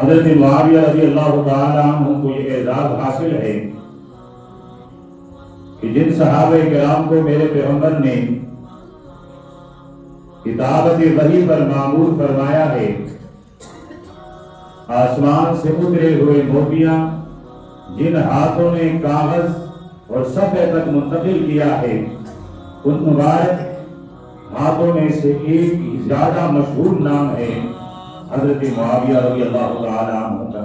حضرت معاویہ رضی اللہ تعالیٰ عنہ کو یہ اعزاز حاصل ہے کہ جن صحابہ کرام کو میرے پیغمبر نے کتابت وحی پر معمور فرمایا ہے، آسمان سے اترے ہوئے موتیاں جن ہاتھوں نے کاغذ اور صفحے تک منتقل کیا ہے، ان مبارک ہاتھوں میں سے ایک زیادہ مشہور نام ہے حضرت معاویہ رضی اللہ تعالی عنہ کا۔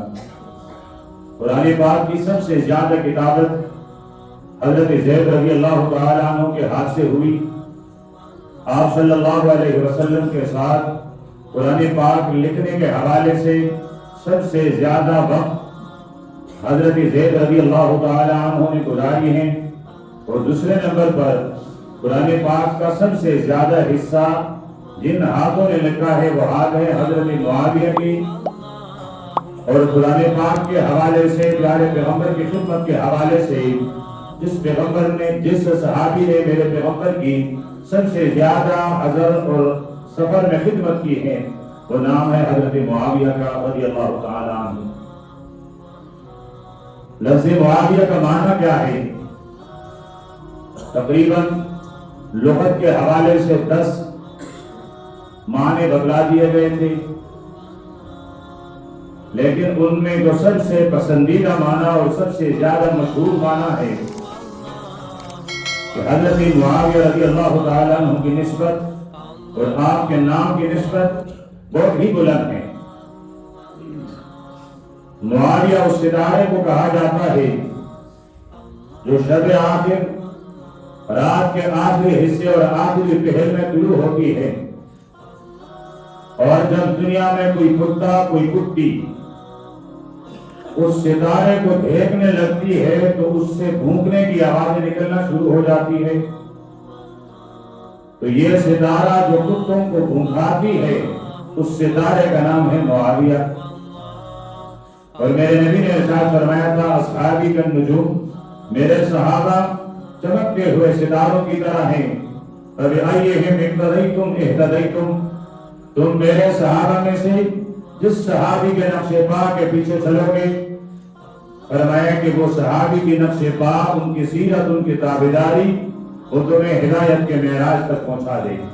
قرآن پاک کی سب سے زیادہ کتابت حضرت زید رضی اللہ تعالی عنہ کے ہاتھ سے ہوئی۔ آپ صلی اللہ علیہ وسلم کے ساتھ قرآن پاک لکھنے کے حوالے سے سب سے زیادہ وقت حضرت زید رضی اللہ تعالی عنہ نے گزاری ہیں، اور دوسرے نمبر پر قرآن پاک کا سب سے زیادہ حصہ جن ہاتھوں نے لکھا ہے وہ ہاتھ ہے حضرت معاویہ کی۔ اور قرآن پاک کے حوالے سے، پیارے پیغمبر کی خدمت کے حوالے سے، جس پیغمبر نے، جس صحابی نے میرے پیغمبر کی سب سے زیادہ حضر اور سفر میں خدمت کی ہے، وہ نام ہے حضرت معاویہ کا رضی اللہ تعالی عنہ۔ لفظ معاویہ کا معنی کیا ہے؟ تقریباً لغت کے حوالے سے 10 معنی بتلا دیے گئے تھے، لیکن ان میں جو سب سے پسندیدہ معنی اور سب سے زیادہ مشہور معنی ہے کہ حضرت معاویہ رضی اللہ تعالیٰ عنہ کی نسبت اور آپ کے نام کی نسبت بہت ہی بلند ہے۔ معاویہ اس ستارے کو کہا جاتا ہے جو شب آخر، رات کے آخری حصے اور آخری پہر میں طلوع ہوتی ہے، اور جب دنیا میں کوئی کتا، کوئی کتی اس ستارے کو دیکھنے لگتی ہے تو اس سے بھونکنے کی آوازیں نکلنا شروع ہو جاتی ہے۔ تو یہ ستارہ جو کتوں کو بھونکاتی ہے، اس ستارے کا نام ہے معاویہ۔ اور میرے نبی نے ارشاد فرمایا تھا، اصحابی کا نجوم، میرے صحابہ چمکتے ہوئے ستاروں کی طرح ہیں، فبأیہم اقتدیتم اہتدیتم، تم میرے صحابہ میں سے جس صحابی کے نقش پا کے پیچھے چلو گے، فرمایا کہ وہ صحابی کی نقش پا، ان کی سیرت، ان کی تابعداری، وہ تمہیں ہدایت کے معراج تک پہنچا دے گی۔